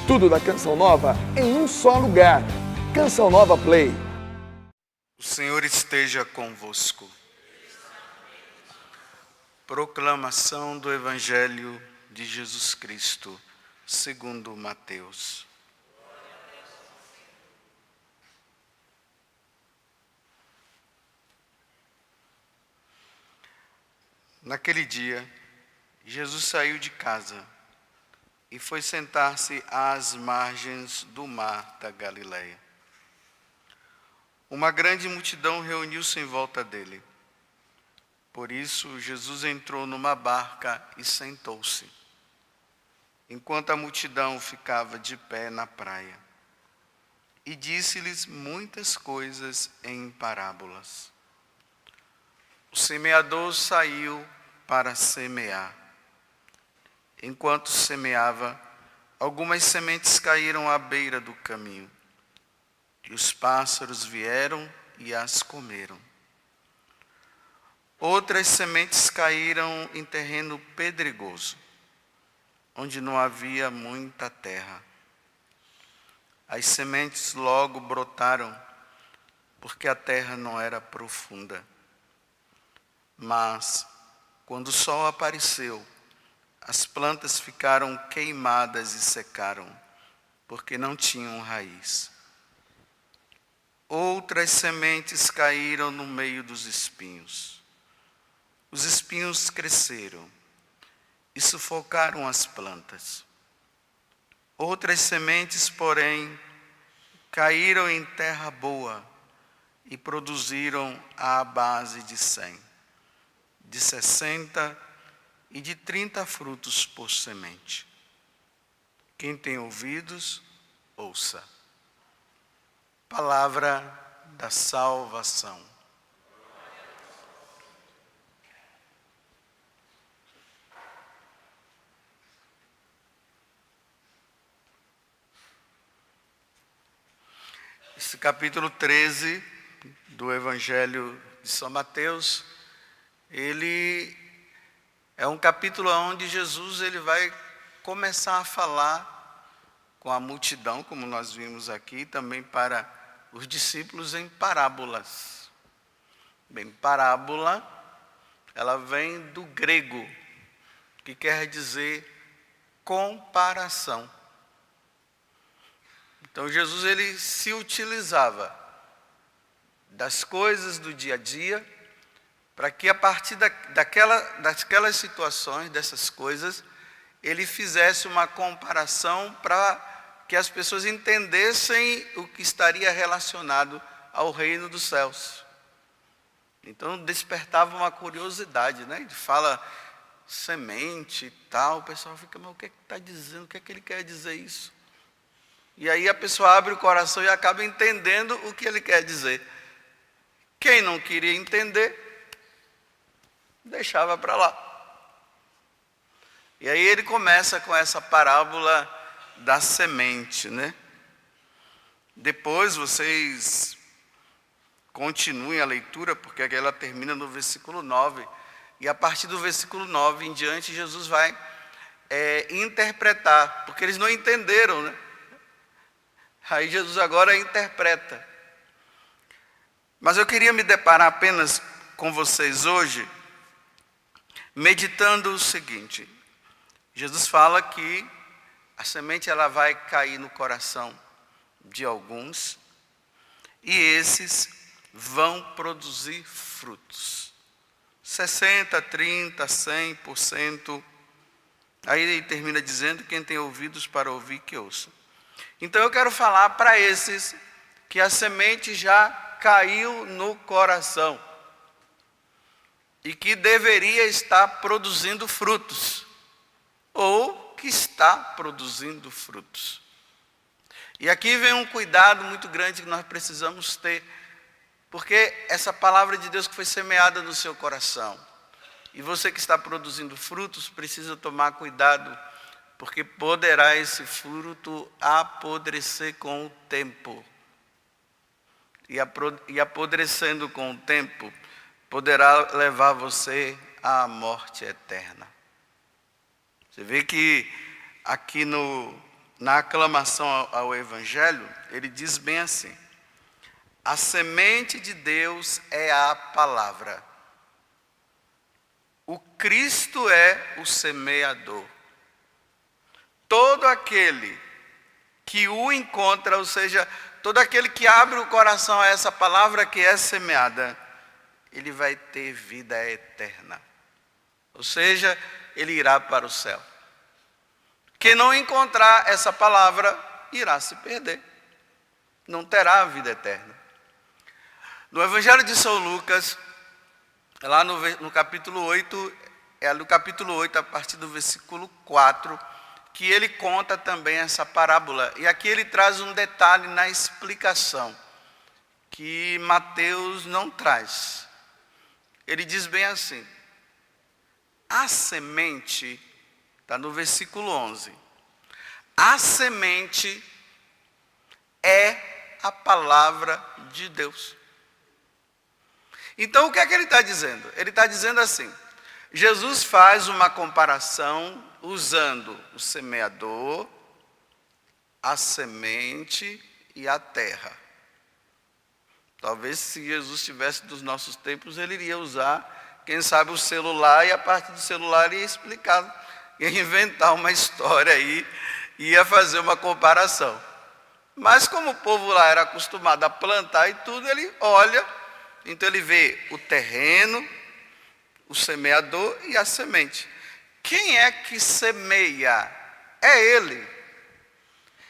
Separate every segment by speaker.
Speaker 1: Tudo da Canção Nova em um só lugar. Canção Nova Play.
Speaker 2: O Senhor esteja convosco. Proclamação do Evangelho de Jesus Cristo, segundo Mateus. Naquele dia, Jesus saiu de casa e foi sentar-se às margens do mar da Galileia. Uma grande multidão reuniu-se em volta dele. Por isso, Jesus entrou numa barca e sentou-se, enquanto a multidão ficava de pé na praia. E disse-lhes muitas coisas em parábolas. O semeador saiu para semear. Enquanto semeava, algumas sementes caíram à beira do caminho, e os pássaros vieram e as comeram. Outras sementes caíram em terreno pedregoso, onde não havia muita terra. As sementes logo brotaram, porque a terra não era profunda. Mas, quando o sol apareceu, as plantas ficaram queimadas e secaram, porque não tinham raiz. Outras sementes caíram no meio dos espinhos. Os espinhos cresceram e sufocaram as plantas. Outras sementes, porém, caíram em terra boa e produziram à base de 100, de 60 e de 30 frutos por semente. Quem tem ouvidos, ouça. Palavra da salvação. Esse capítulo 13 do Evangelho de São Mateus, ele é um capítulo onde Jesus ele vai começar a falar com a multidão, como nós vimos aqui, também para os discípulos em parábolas. Bem, parábola, ela vem do grego, que quer dizer comparação. Então Jesus ele se utilizava das coisas do dia a dia, para que a partir daquelas situações, dessas coisas, ele fizesse uma comparação para que as pessoas entendessem o que estaria relacionado ao reino dos céus. Então despertava uma curiosidade, né? Ele fala semente e tal, o pessoal fica, mas o que é que está dizendo? O que é que ele quer dizer isso? E aí a pessoa abre o coração e acaba entendendo o que ele quer dizer. Quem não queria entender, deixava para lá. E aí ele começa com essa parábola da semente, né? Depois vocês continuem a leitura, porque ela termina no versículo 9. E a partir do versículo 9 em diante, Jesus vai interpretar, porque eles não entenderam, né? Aí Jesus agora interpreta. Mas eu queria me deparar apenas com vocês hoje, meditando o seguinte. Jesus fala que a semente ela vai cair no coração de alguns, e esses vão produzir frutos. 60, 30, 100%. Aí ele termina dizendo, quem tem ouvidos para ouvir, que ouça. Então eu quero falar para esses que a semente já caiu no coração e que deveria estar produzindo frutos, ou que está produzindo frutos. E aqui vem um cuidado muito grande que nós precisamos ter, porque essa palavra de Deus que foi semeada no seu coração, e você que está produzindo frutos, precisa tomar cuidado, porque poderá esse fruto apodrecer com o tempo. E apodrecendo com o tempo, poderá levar você à morte eterna. Você vê que aqui no na aclamação ao Evangelho, ele diz bem assim: a semente de Deus é a palavra. O Cristo é o semeador. Todo aquele que o encontra, ou seja, todo aquele que abre o coração a essa palavra que é semeada, ele vai ter vida eterna. Ou seja, ele irá para o céu. Quem não encontrar essa palavra, irá se perder. Não terá a vida eterna. No Evangelho de São Lucas, lá no capítulo 8, no capítulo 8, a partir do versículo 4, que ele conta também essa parábola. E aqui ele traz um detalhe na explicação, que Mateus não traz. Ele diz bem assim: a semente, está no versículo 11, a semente é a palavra de Deus. Então o que é que ele está dizendo? Ele está dizendo assim: Jesus faz uma comparação usando o semeador, a semente e a terra. Talvez se Jesus estivesse dos nossos tempos, ele iria usar, quem sabe, o celular, e a partir do celular ia explicar, ia inventar uma história aí, ia fazer uma comparação. Mas como o povo lá era acostumado a plantar e tudo, ele olha, então ele vê o terreno, o semeador e a semente. Quem é que semeia? É ele.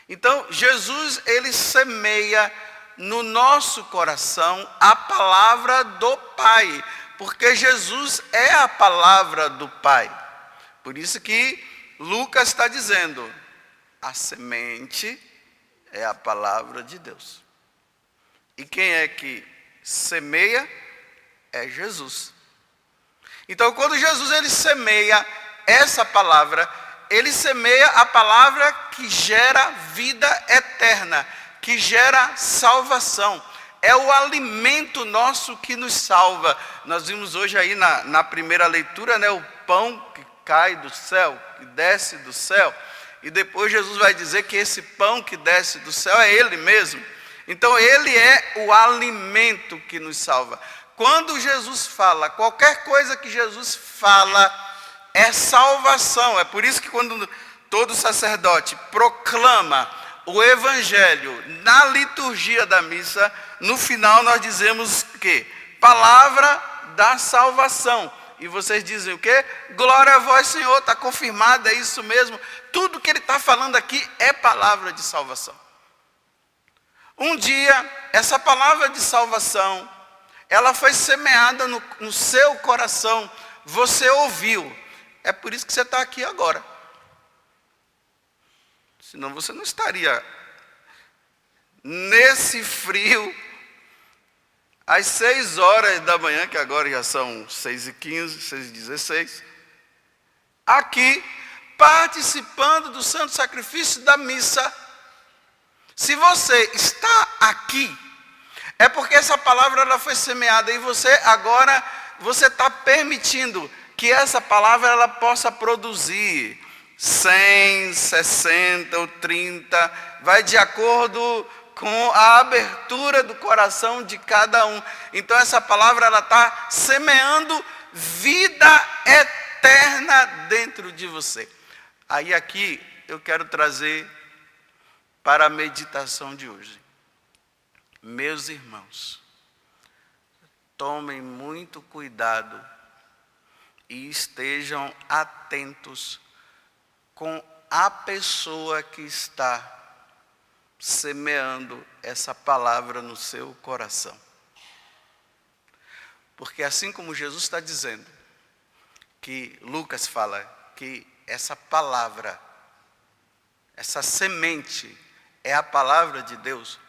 Speaker 2: Então, Jesus, ele semeia no nosso coração a palavra do Pai, porque Jesus é a palavra do Pai. Por isso que Lucas está dizendo: a semente é a palavra de Deus. E quem é que semeia? É Jesus. Então, quando Jesus ele semeia essa palavra, ele semeia a palavra que gera vida eterna, que gera salvação. É o alimento nosso que nos salva. Nós vimos hoje aí na primeira leitura, né, o pão que cai do céu, que desce do céu. E depois Jesus vai dizer que esse pão que desce do céu é Ele mesmo. Então ele é o alimento que nos salva. Quando Jesus fala, qualquer coisa que Jesus fala é salvação. É por isso que quando todo sacerdote proclama o Evangelho na liturgia da missa, no final nós dizemos que palavra da salvação. E vocês dizem o quê? Glória a vós, Senhor, está confirmado, é isso mesmo. Tudo que ele está falando aqui é palavra de salvação. Um dia, essa palavra de salvação, ela foi semeada no seu coração, você ouviu. É por isso que você está aqui agora. Senão você não estaria nesse frio, às 6 horas da manhã, que agora já são 6h15, 6h16, aqui, participando do santo sacrifício da missa. Se você está aqui, é porque essa palavra ela foi semeada e você agora, você está permitindo que essa palavra ela possa produzir 100, 60 ou 30, vai de acordo com a abertura do coração de cada um. Então essa palavra ela está semeando vida eterna dentro de você. Aí aqui eu quero trazer para a meditação de hoje. Meus irmãos, tomem muito cuidado e estejam atentos com a pessoa que está semeando essa palavra no seu coração. Porque assim como Jesus está dizendo, que Lucas fala que essa palavra, essa semente é a palavra de Deus,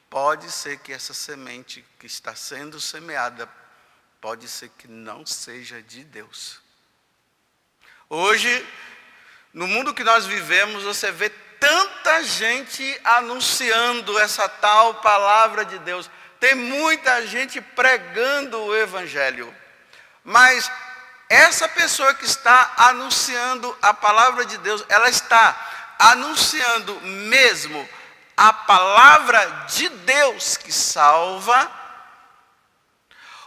Speaker 2: pode ser que essa semente que está sendo semeada, pode ser que não seja de Deus. Hoje, no mundo que nós vivemos, você vê tanta gente anunciando essa tal palavra de Deus. Tem muita gente pregando o Evangelho. Mas essa pessoa que está anunciando a palavra de Deus, ela está anunciando mesmo a palavra de Deus que salva,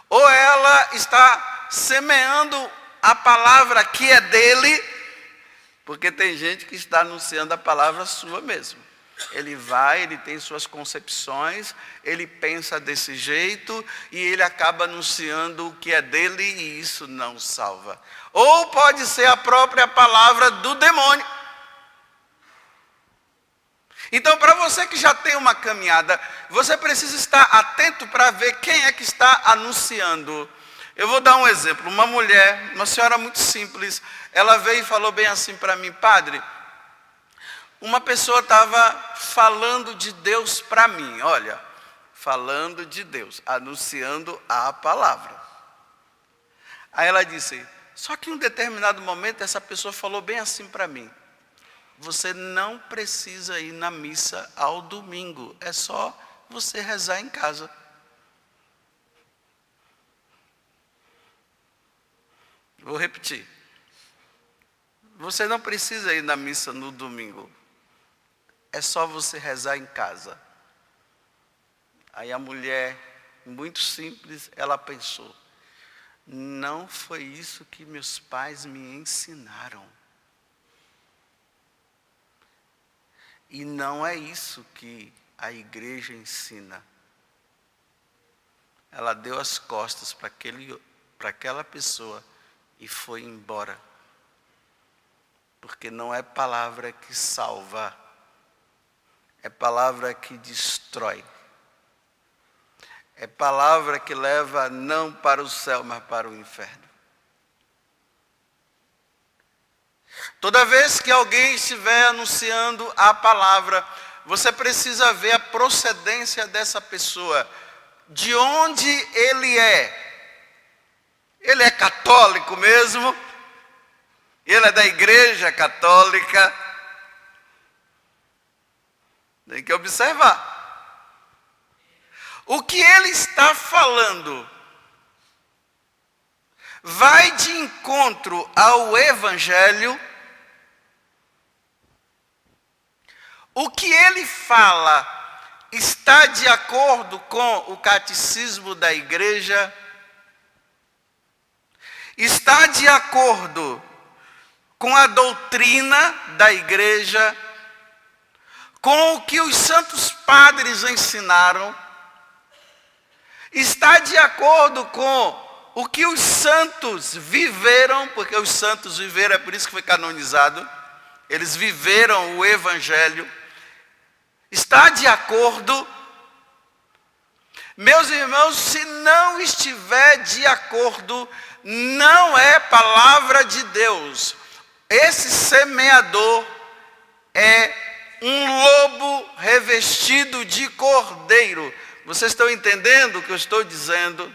Speaker 2: ou ela está semeando a palavra que é dele, porque tem gente que está anunciando a palavra sua mesmo. Ele tem suas concepções, ele pensa desse jeito e ele acaba anunciando o que é dele e isso não salva. Ou pode ser a própria palavra do demônio. Então, para você que já tem uma caminhada, você precisa estar atento para ver quem é que está anunciando. Eu vou dar um exemplo. Uma mulher, uma senhora muito simples, ela veio e falou bem assim para mim: padre, uma pessoa estava falando de Deus para mim, olha, falando de Deus, anunciando a palavra. Aí ela disse, só que em um determinado momento essa pessoa falou bem assim para mim: você não precisa ir na missa ao domingo, é só você rezar em casa. Vou repetir. Você não precisa ir na missa no domingo, é só você rezar em casa. Aí a mulher, muito simples, ela pensou, não foi isso que meus pais me ensinaram. E não é isso que a igreja ensina. Ela deu as costas para aquela pessoa e foi embora. Porque não é palavra que salva, é palavra que destrói. É palavra que leva não para o céu, mas para o inferno. Toda vez que alguém estiver anunciando a palavra, você precisa ver a procedência dessa pessoa. De onde ele é? Ele é católico mesmo? Ele é da igreja católica? Tem que observar. O que ele está falando vai de encontro ao Evangelho? O que ele fala está de acordo com o catecismo da igreja? Está de acordo com a doutrina da igreja? Com o que os santos padres ensinaram? Está de acordo com o que os santos viveram? Porque os santos viveram, é por isso que foi canonizado. Eles viveram o Evangelho. Está de acordo? Meus irmãos, se não estiver de acordo, não é palavra de Deus. Esse semeador é um lobo revestido de cordeiro. Vocês estão entendendo o que eu estou dizendo?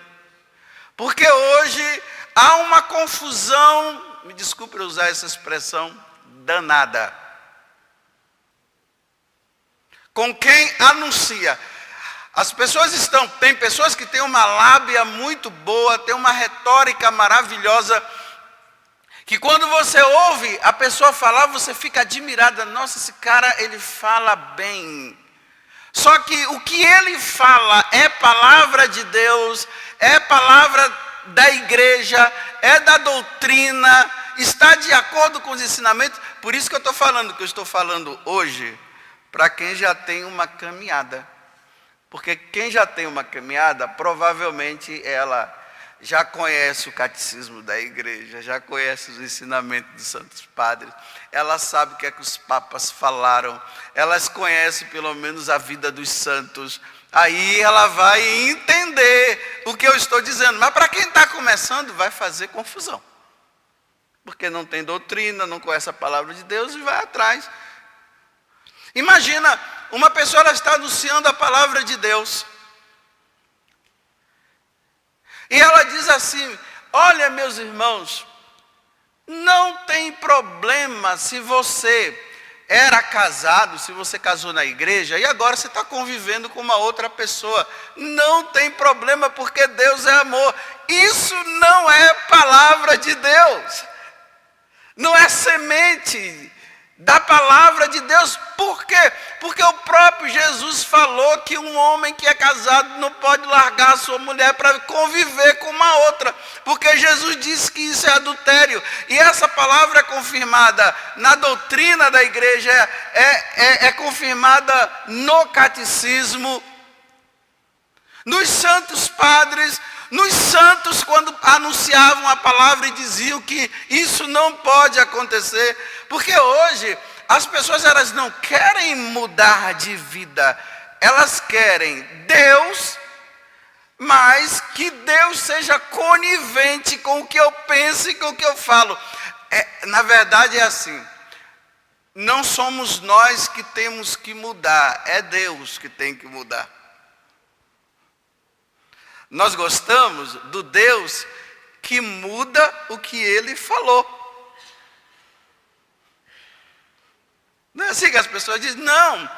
Speaker 2: Porque hoje há uma confusão, me desculpe usar essa expressão, danada. Com quem anuncia. As pessoas tem pessoas que têm uma lábia muito boa, têm uma retórica maravilhosa, que quando você ouve a pessoa falar, você fica admirada. Nossa, esse cara, ele fala bem. Só que o que ele fala é palavra de Deus, é palavra da igreja, é da doutrina, está de acordo com os ensinamentos. Por isso que eu estou falando, que eu estou falando hoje, para quem já tem uma caminhada. Porque quem já tem uma caminhada, provavelmente ela já conhece o catecismo da igreja, já conhece os ensinamentos dos santos padres, ela sabe o que é que os papas falaram, elas conhecem pelo menos a vida dos santos, aí ela vai entender o que eu estou dizendo. Mas para quem está começando, vai fazer confusão. Porque não tem doutrina, não conhece a palavra de Deus e vai atrás. Imagina, uma pessoa ela está anunciando a palavra de Deus. E ela diz assim, olha meus irmãos, não tem problema se você era casado, se você casou na igreja e agora você está convivendo com uma outra pessoa. Não tem problema porque Deus é amor. Isso não é palavra de Deus. Não é semente da palavra de Deus. Por quê? Porque o próprio Jesus falou que um homem que é casado não pode largar a sua mulher para conviver com uma outra, porque Jesus disse que isso é adultério. E essa palavra é confirmada na doutrina da igreja, é confirmada no catecismo, nos santos padres, nos santos, quando anunciavam a palavra e diziam que isso não pode acontecer. Porque hoje as pessoas, elas não querem mudar de vida, elas querem Deus, mas que Deus seja conivente com o que eu penso e com o que eu falo. Na verdade é assim, não somos nós que temos que mudar, é Deus que tem que mudar. Nós gostamos do Deus que muda o que Ele falou. Não é assim que as pessoas dizem? Não.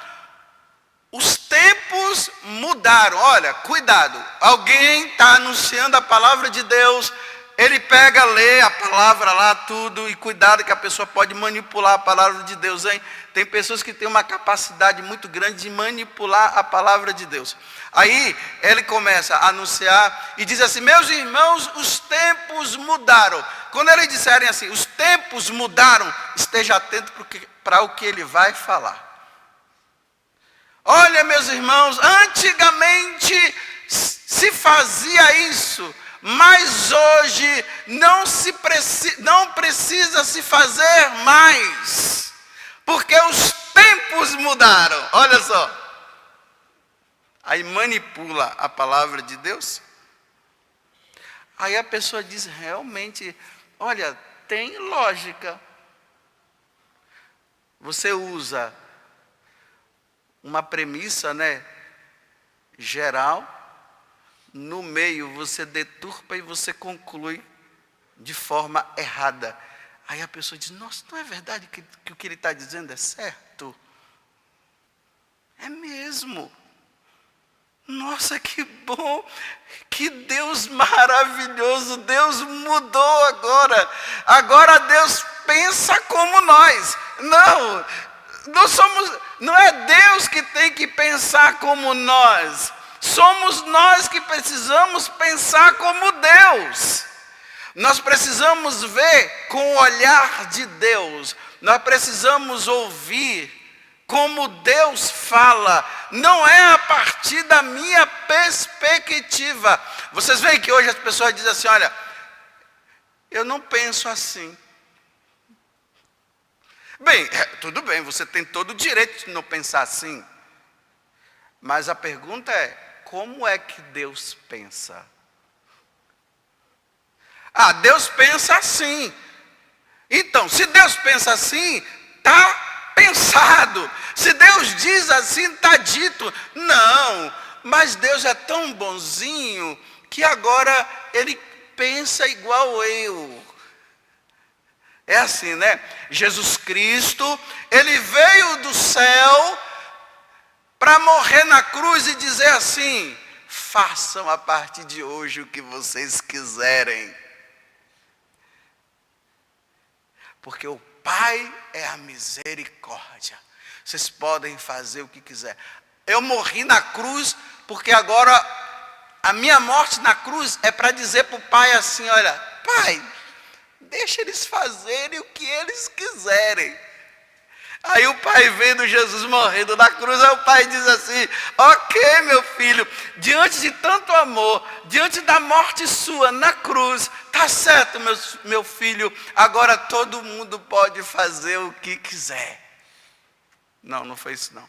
Speaker 2: Os tempos mudaram. Olha, cuidado. Alguém está anunciando a palavra de Deus. Ele pega, lê a palavra lá, tudo. E cuidado que a pessoa pode manipular a palavra de Deus, hein? Tem pessoas que têm uma capacidade muito grande de manipular a palavra de Deus. Aí ele começa a anunciar e diz assim: meus irmãos, os tempos mudaram. Quando eles disserem assim, os tempos mudaram, esteja atento para o que ele vai falar. Olha, meus irmãos, antigamente se fazia isso, mas hoje não precisa se fazer mais, porque os tempos mudaram. Olha só. Aí manipula a palavra de Deus. Aí a pessoa diz, realmente, olha, tem lógica. Você usa uma premissa, né, geral, no meio você deturpa e você conclui de forma errada. Aí a pessoa diz, nossa, não é verdade que o que ele está dizendo é certo? É mesmo. Nossa, que bom, que Deus maravilhoso, Deus mudou agora. Agora Deus pensa como nós. Não é Deus que tem que pensar como nós. Somos nós que precisamos pensar como Deus. Nós precisamos ver com o olhar de Deus. Nós precisamos ouvir como Deus fala, não é a partir da minha perspectiva. Vocês veem que hoje as pessoas dizem assim, olha, eu não penso assim. Bem, tudo bem, você tem todo o direito de não pensar assim. Mas a pergunta é, como é que Deus pensa? Ah, Deus pensa assim. Então, se Deus pensa assim, está pensado. Se Deus diz assim, está dito. Não, mas Deus é tão bonzinho que agora Ele pensa igual eu. É assim, né? Jesus Cristo, Ele veio do céu para morrer na cruz e dizer assim, façam a partir de hoje o que vocês quiserem. Porque o Pai é a misericórdia. Vocês podem fazer o que quiser. Eu morri na cruz, porque agora a minha morte na cruz é para dizer para o Pai assim, olha, Pai, deixa eles fazerem o que eles quiserem. Aí o Pai vendo Jesus morrendo na cruz, aí o Pai diz assim, ok, meu filho, diante de tanto amor, diante da morte sua na cruz, tá certo, meu filho, agora todo mundo pode fazer o que quiser. Não foi isso não.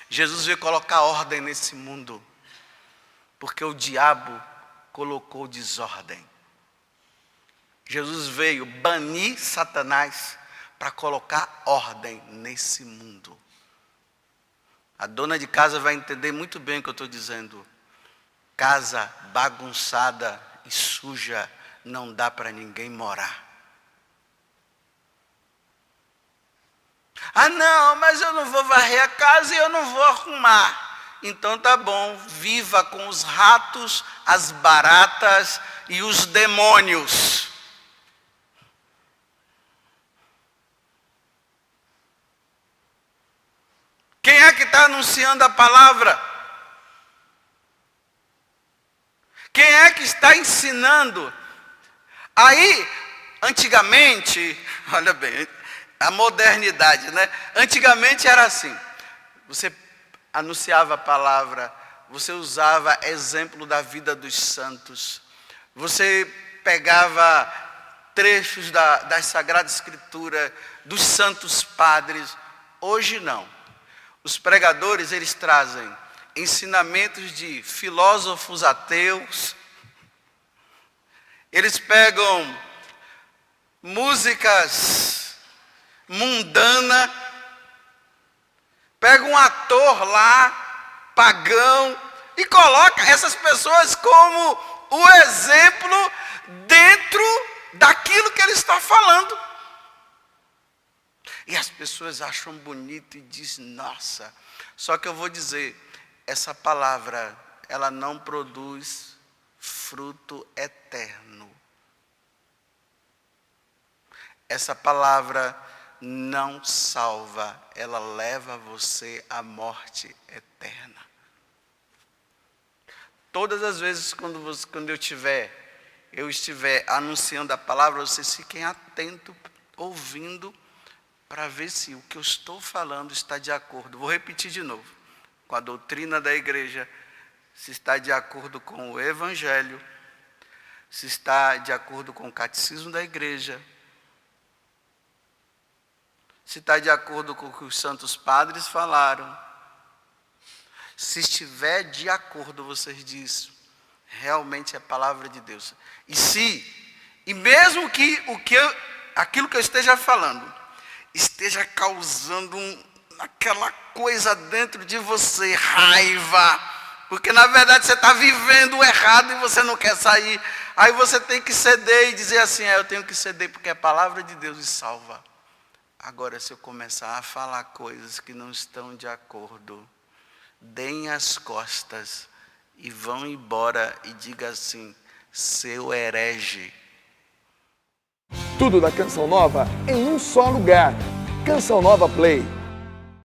Speaker 2: Jesus veio colocar ordem nesse mundo, porque o diabo colocou desordem. Jesus veio banir Satanás para colocar ordem nesse mundo. A dona de casa vai entender muito bem o que eu estou dizendo. Casa bagunçada e suja não dá para ninguém morar. Ah não, mas eu não vou varrer a casa e eu não vou arrumar. Então tá bom, viva com os ratos, as baratas, e os demônios. está anunciando a palavra? Quem é que está ensinando? Aí, antigamente, olha bem, a modernidade, né? Antigamente era assim, você anunciava a palavra, você usava exemplo da vida dos santos, você pegava trechos das Sagradas Escrituras, dos santos padres. Hoje não. Os pregadores, eles trazem ensinamentos de filósofos ateus, eles pegam músicas mundanas, pegam um ator lá, pagão, e coloca essas pessoas como o exemplo dentro daquilo que ele está falando. E as pessoas acham bonito e dizem, nossa. Só que eu vou dizer, essa palavra, ela não produz fruto eterno. Essa palavra não salva, ela leva você à morte eterna. Todas as vezes quando eu estiver anunciando a palavra, vocês fiquem atentos, ouvindo, para ver se o que eu estou falando está de acordo. Vou repetir de novo. Com a doutrina da igreja, se está de acordo com o evangelho, se está de acordo com o catecismo da igreja, se está de acordo com o que os santos padres falaram. Se estiver de acordo, vocês dizem, realmente é palavra de Deus. E mesmo que aquilo que eu esteja falando esteja causando aquela coisa dentro de você, raiva, porque na verdade você está vivendo o errado e você não quer sair, aí você tem que ceder e dizer assim, eu tenho que ceder porque é a palavra de Deus e salva. Agora, se eu começar a falar coisas que não estão de acordo, deem as costas e vão embora e diga assim, seu herege.
Speaker 1: Tudo da Canção Nova em um só lugar. Canção Nova Play.